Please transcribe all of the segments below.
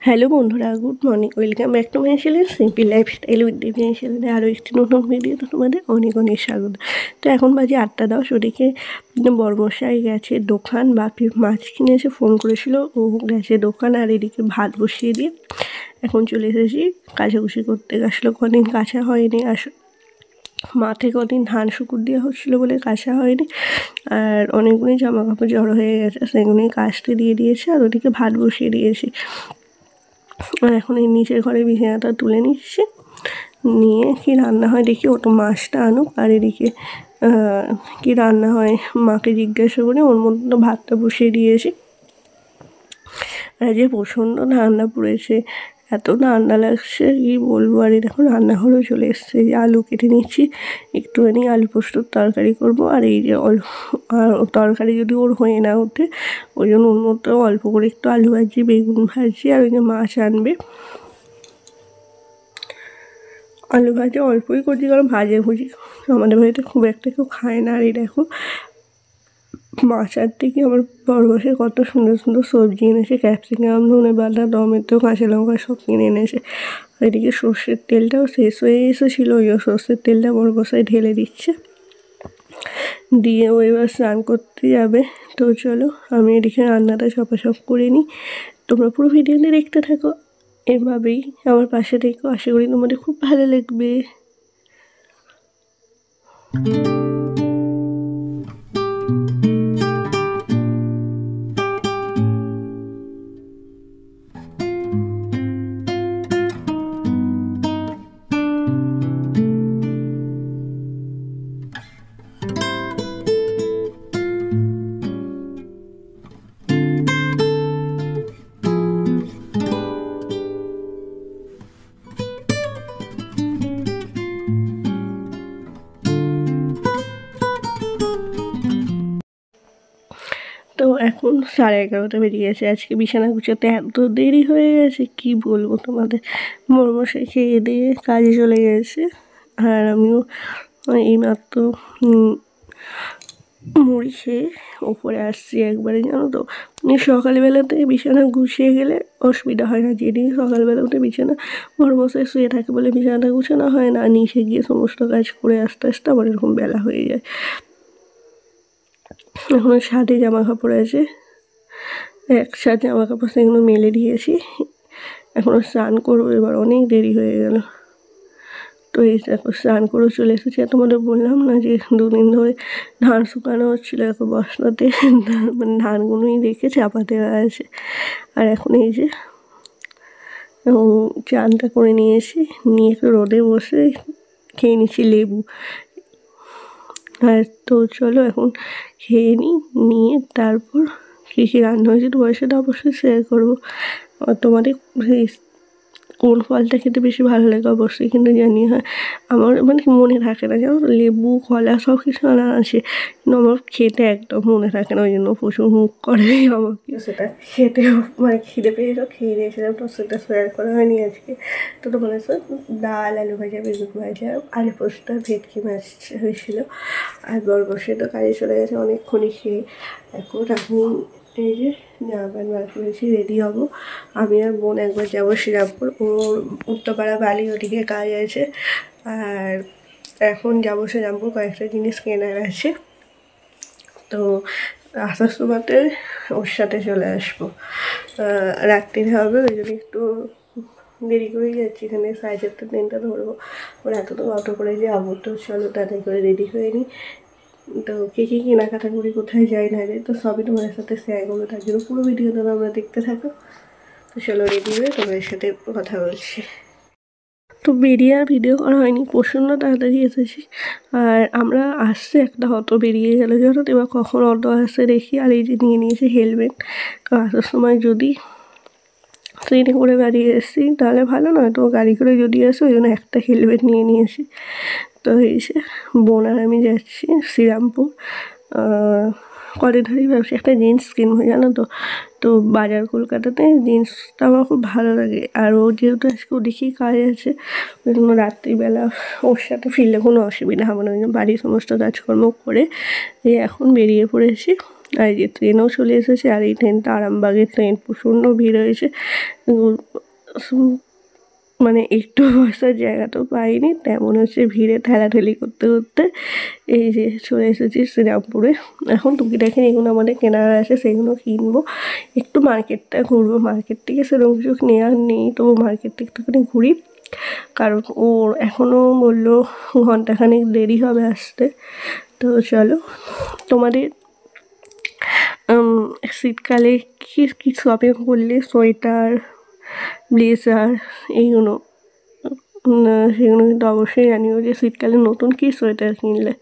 Hello বন্ধুরা, good morning. Welcome back to my channel simple lifestyle with Devi চ্যানেলে আরও একটি নতুন ভিডিওতে তোমাদের অনেক অনেক স্বাগত। তো এখন বাজে 8:10। ওদিকে বড়মশাই গেছে দোকান, বাপির মাছ কিনে এসে ফোন করেছিল, ও গেছে দোকান। আর এদিকে ভাত বসিয়ে দিয়ে এখন চলে এসেছি কাচাকুচি করতে। আসলে কদিন কাঁচা হয়নি, মাঠে কদিন ধান শুকুর দেওয়া হচ্ছিলো বলে কাঁচা হয়নি। আর অনেকগুলোই জামা কাপড় জড়ো হয়ে গেছে, সেগুলোই কাচতে দিয়ে দিয়েছে। আর ওদিকে ভাত বসিয়ে দিয়েছি। আর এখন এই নিচের ঘরে বিছানাটা তুলে নিচ্ছি, নিয়ে কি রান্না হয় দেখি। ও তো মাছটা আনুক, আর এদিকে কি রান্না হয় মাকে জিজ্ঞাসা করে ওর মধ্যে তো ভাতটা বসিয়ে দিয়েছি। আর যে প্রচণ্ড ঠান্ডা পড়েছে, এত ঠান্ডা লাগছে কি বলবো। আর এখন রান্নাঘরেও চলে এসছে, যে আলু কেটে নিচ্ছি, একটুখানি আলু পোস্তর তরকারি করব। আর এই যে আর তরকারি যদি ওর হয়ে না ওঠে, ওই জন্য ওর মধ্যে অল্প করে একটু আলু ভাজি, বেগুন ভাজি, আর ওই যে মাছ আনবে। আলু ভাজা অল্পই করছি, কারণ ভুজি আমাদের বাড়িতে খুব একটা কেউ খায় না। আর এই দেখো মাছ আনতে কি আমার বড় বসে কত সুন্দর সুন্দর সবজি এনেছে, ক্যাপসিকাম, ধনে পাতা, টমেটো, কাঁচা লঙ্কা সব কিনে এনেছে। আর এদিকে সর্ষের তেলটাও শেষ হয়ে এসেছিলো, ওই সর্ষের তেলটা বড় বসায় ঢেলে দিচ্ছে, দিয়ে ও এবার স্নান করতে যাবে। তো চলো আমি এদিকে রান্নাটা সপাসপ করে নিই, তোমরা পুরো ভিডিওটা দেখতে থাকো। এভাবেই আমার পাশে থেকো, আশা করি তোমাদের খুব ভালো লাগবে। তো এখন 11:30 বেজে গেছে। আজকে বিছানা গুছোতে এত দেরি হয়ে গেছে কি বলবো তোমাদের। মরমশাই খেয়ে দিয়ে কাজে চলে গেছে, আর আমিও এইমাত্র মুড়ি খেয়ে ওপরে আসছি একবারে, জানো তো। সকালবেলাতে বিছানা গুছিয়ে গেলে অসুবিধা হয় না, যেদিন সকালবেলা উঠে বিছানা মরমশাই শুয়ে থাকে বলে বিছানাটা গুছানো হয় না, নিচে গিয়ে সমস্ত কাজ করে আস্তে আস্তে আমার এরকম বেলা হয়ে যায়। এখন ছাদে জামা কাপড় আছে, একসাথে জামা কাপড় সেগুলো মেলে দিয়েছি। এখনও স্নান করবো, এবার অনেক দেরি হয়ে গেল। তো এই দেখো স্নান করে চলে এসেছি। আর তোমাদের বললাম না যে 2 দিন ধরে ধান শুকানো হচ্ছিলো, এখন বস্তাতে মানে ধানগুলোই রেখে চাপা দেওয়া আছে। আর এখন এই যে চানটা করে নিয়েছি, নিয়ে একটু রোদে বসে খেয়ে নিচ্ছি লেবু। আর তো চলো এখন খেয়ে নিয়ে তারপর কী কী রান্না হয়েছে তোমার সাথে অবশ্যই শেয়ার করবো। আর তোমাদের কোন ফলটা খেতে বেশি ভালো লাগে অবশ্যই কিন্তু জানিয়ে। হয় আমার মানে মনে থাকে না, যেমন লেবু, কলা সব কিছু আনা আছে, কিন্তু আমার খেতে একদম মনে থাকে না, ওই জন্য প্রচুর মুখ করে আমাকে। সেটা খেতে মানে খিদে পেয়েছিল, খেয়ে দিয়েছিলাম, তো সেটা শেয়ার করা হয়নি আজকে। তো তোমাদের সাথে ডাল, আলু ভাজা, বেগুন ভাজা, আলু পোস্ত, ভেটকি মাছ হয়েছিল। আর বড় বসে তো কাজে চলে গেছে অনেকক্ষণই খেয়ে। এখন আমি এই যে জামা প্যান্ট বার করেছি, রেডি হবো। আমি আর বোন একবার যাবো শ্রীরামপুর, ওর উত্তরপাড়া বালি, ওদিকে কাজ আছে। আর এখন যাবো শ্রীরামপুর, কয়েকটা জিনিস কেনার আছে। তো আসার সময়তে ওর সাথে চলে আসবো, রাত্রির হবে, ওই জন্য একটু দেরি করেই যাচ্ছি। এখানে 4:30 ট্রেনটা ধরবো, ওর এত তো অটো করে যাবো। তো চলো তাড়াতাড়ি করে রেডি হয়ে নিই। তো কী কী কেনাকাটা করি, কোথায় যাই না যাই, তো সবই তোমাদের সাথে শেয়ার করবো, তার জন্য পুরো ভিডিওটা তোমরা দেখতে থাকো। তো চলো রেডি হয়ে তোমাদের সাথে কথা বলছি। তো বেরিয়ে আর ভিডিও করা হয়নি, প্রচণ্ড তাড়াতাড়ি এসেছি। আর আমরা আসছে একটা অটো বেরিয়ে গেলো, জানো তো। এবার কখন অটো আসছে দেখি। আর এই যে নিয়ে নিয়েছি হেলমেট, তো আসার সময় যদি ট্রেনে করে বেরিয়ে এসেছি তাহলে ভালো, নয় তো গাড়ি করে যদি আসে, ওই জন্য একটা হেলমেট নিয়ে নিয়েছি। তো এই যে বোন আর আমি যাচ্ছি শ্রীরামপুর। কদিন ধরেই ভাবছি একটা জিন্স কিনবো, জানো তো। তো বাজার কলকাতাতে জিন্সটা আমার খুব ভালো লাগে। আর ও যেহেতু আজকে ওদিকেই কাজ আছে, ওই জন্য রাত্রিবেলা ওর সাথে ফিরলে কোনো অসুবিধা হবে না, ওই জন্য বাড়ির সমস্ত কাজকর্ম করে এই এখন বেরিয়ে পড়েছি। আর এই যে ট্রেনও চলে এসেছে, আর এই ট্রেনটা আরামবাগের ট্রেন, প্রচণ্ড ভিড় হয়েছে, মানে একটু বসার জায়গা তো পাইনি, তেমন হচ্ছে ভিড়ে ঠেলাঠেলি করতে করতে এই যে চলে এসেছি শ্রীরামপুরে। এখন টুকিটাকি এগুলো আমাদের কেনার আছে, সেগুলো কিনবো, একটু মার্কেটটা ঘুরবো। মার্কেট থেকে সেরকম কিছু নেওয়ার নেই, তবু মার্কেটটা একটুখানি ঘুরি, কারণ ওর এখনও বললো ঘন্টাখানেক দেরি হবে আসতে। তো চলো, তোমাদের শীতকালে কী কী শপিং করলে, সোয়েটার, ব্লেজার এইগুলো, সেগুলো কিন্তু অবশ্যই জানিও যে শীতকালে নতুন কী সোয়েটার কিনলে।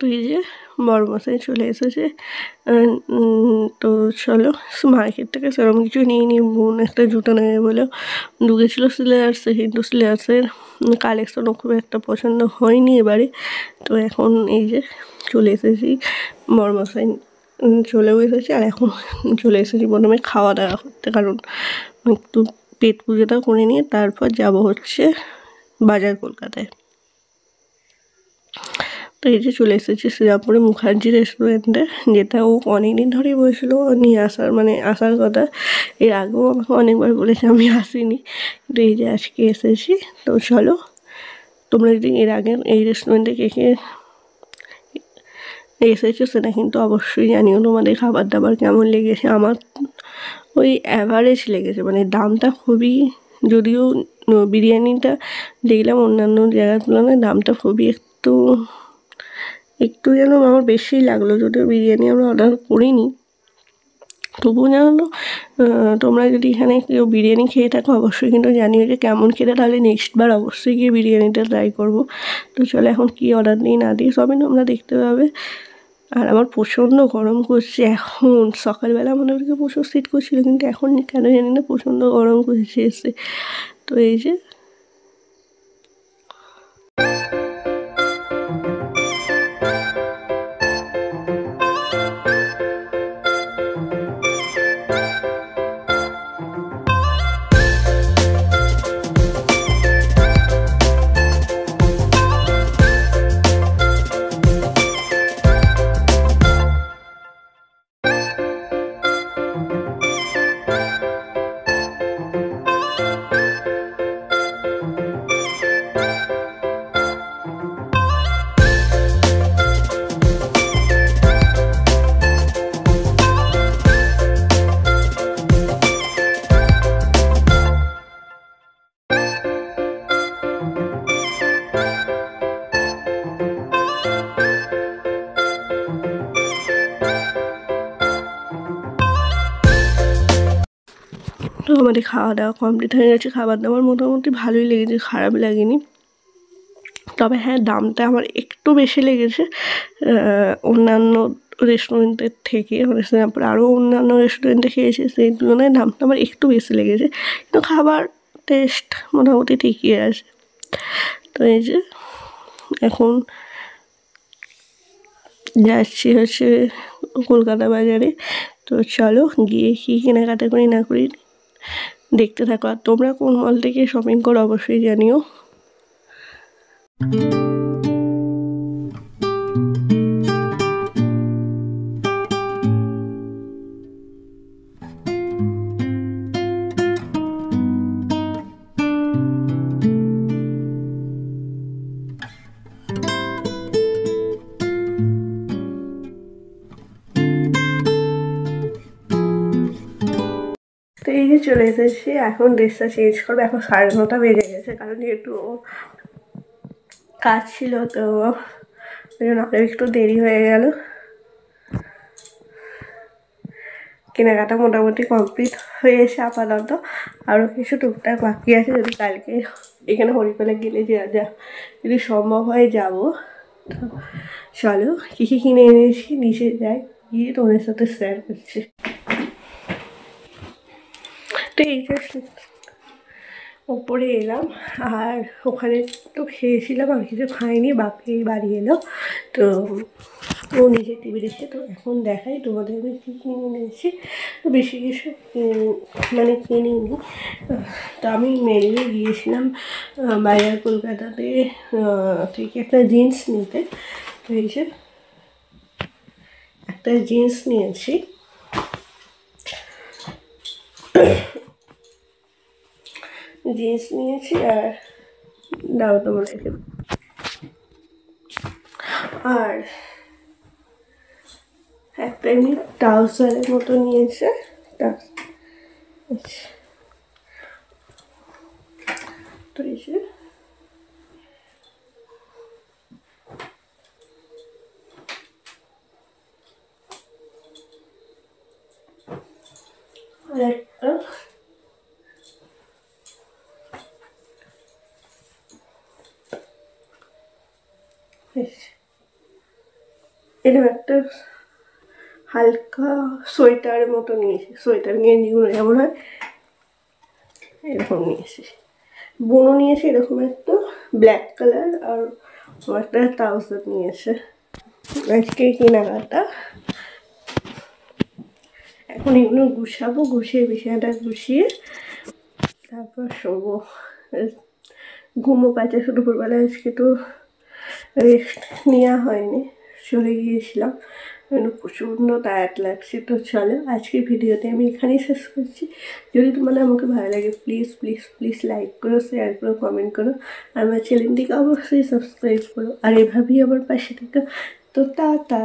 তো এই যে বড়মশাই চলে এসেছে। তো চলো, মার্কেট থেকে সেরকম কিছু নিয়ে নিই। বোন একটা জুতো নেবে বলে ঢুকেছিলো সিলেয়ার্সে, কিন্তু সিলেয়ার্সের কালেকশনও খুব একটা পছন্দ হয়নি এবারে। তো এখন এই যে চলে এসেছি, বড়মশাই চলেও এসেছে, আর এখন চলে এসেছি প্রথমে খাওয়া দাওয়া করতে, কারণ একটু পেট পুজোটা করে নিয়ে তারপর যাব হচ্ছে বাজার কলকাতায়। তো এই যে চলে এসেছি শ্রীরামপুরে মুখার্জি রেস্টুরেন্টে, যেটা ও অনেকদিন ধরেই বলেছিলো নিয়ে আসার, মানে আসার কথা। এর আগেও আমাকে অনেকবার বলেছে, আমি আসিনি, কিন্তু এই যে আজকে এসেছি। তো চলো, তোমরা যদি এর আগে এই রেস্টুরেন্টে কে কে এসেছো সেটা কিন্তু অবশ্যই জানিও তোমাদের খাবার দাবার কেমন লেগেছে। আমার ওই অ্যাভারেজ লেগেছে, মানে দামটা খুবই, যদিও বিরিয়ানিটা দেখলাম অন্যান্য জায়গার তুলনায় দামটা খুবই একটু যেন আমার বেশি লাগলো, যদিও বিরিয়ানি আমরা অর্ডার করিনি, তবুও জানো তোমরা যদি এখানে কেউ বিরিয়ানি খেয়ে থাকো অবশ্যই কিন্তু জানিও যে কেমন খেতে, তাহলে নেক্সটবার অবশ্যই গিয়ে বিরিয়ানিটা ট্রাই করবো। তো চলো এখন কী অর্ডার দিই না দিই সবই তোমরা দেখতে পাবে। আর আমার প্রচণ্ড গরম করছে এখন, সকালবেলা আমাদেরকে প্রচুর শীত করছিলো, কিন্তু এখন কেন জানি না প্রচণ্ড গরম করছে এসে। তো এই যে তো আমাদের খাওয়া দাওয়া কমপ্লিট হয়ে গেছে। খাবার দাবার মোটামুটি ভালোই লেগেছে, খারাপ লাগেনি। তবে হ্যাঁ, দামটা আমার একটু বেশি লেগেছে অন্যান্য রেস্টুরেন্টের থেকে। মানে শ্রীরামপুরে আরও অন্যান্য রেস্টুরেন্টে খেয়েছি, সেই তুলনায় দামটা আমার একটু বেশি লেগেছে, কিন্তু খাবার টেস্ট মোটামুটি ঠিকই আছে। তো এই যে এখন যাচ্ছি হচ্ছে কলকাতা বাজারে। তো চলো গিয়ে কী কেনাকাটা করি না করি দেখতে থাকো। আর তোমরা কোন মল থেকে শপিং করো অবশ্যই জানিও। তো এই যে চলে এসেছি, এখন ড্রেসটা চেঞ্জ করবো। এখন 9:30 বেজে গেছে, কারণ যেহেতু কাজ ছিল, তো ওই জন্য একটু দেরি হয়ে গেল। কেনাকাটা মোটামুটি কমপ্লিট হয়ে এসে আপাতত আরও কিছু টুকটাক বাকি আছে। যদি কালকে এখানে হরিপালে গেলে যা যদি সম্ভব হয় যাবো। তো চলো কী কী কিনে এনেছি নিচে যাই, গিয়ে তোমাদের সাথে শেয়ার করছি। তো এই যে ওপরে এলাম, আর ওখানে তো খেয়েছিলাম, আর কিছু খাইনি। বাপি বাড়ি এলো, তো ও নিজে টিভি দেখছে। তো এখন দেখাই তোমাদের আমি কী কিনে নিয়েছি। তো বেশি কিছু মানে কিনিনি। তো আমি মেনলি গিয়েছিলাম বাজার কলকাতাতে থেকে একটা জিন্স নিতে। তো এই যে একটা জিন্স নিয়েছি, জিন্স নিয়েছি। আর দাও তোমাদেরকে, আর একটা এমনি ট্রাউজারের মতো নিয়েছে। তো এই যে আর একটা এরকম একটা হালকা সোয়েটারের মতো নিয়েছি। সোয়েটার গেঞ্জিগুলো যেমন হয় এরকম নিয়েছি। বুনো নিয়েছি এরকম একটা ব্ল্যাক কালার, আর একটা ট্রাউজার নিয়েছে। আজকে কেনাকাটা। এখন এগুলো গুছাবো, গুছিয়ে বিছানাটা গুছিয়ে তারপর শোবো। ঘুমও পাচ্ছে, দুপুরবেলা আজকে তো রেস্ট নেওয়া হয়নি, চলে গিয়েছিলাম, প্রচণ্ড টায়ার্ড লাগছে। তো চলো আজকের ভিডিওতে আমি এখানেই শেষ করছি। যদি তোমাদের আমাকে ভালো লাগে প্লিজ প্লিজ প্লিজ লাইক করো, শেয়ার করো, কমেন্ট করো, আর আমার চ্যানেলটিকে অবশ্যই সাবস্ক্রাইব করো, আর এভাবেই আমার পাশে থেকো। তো টাটা।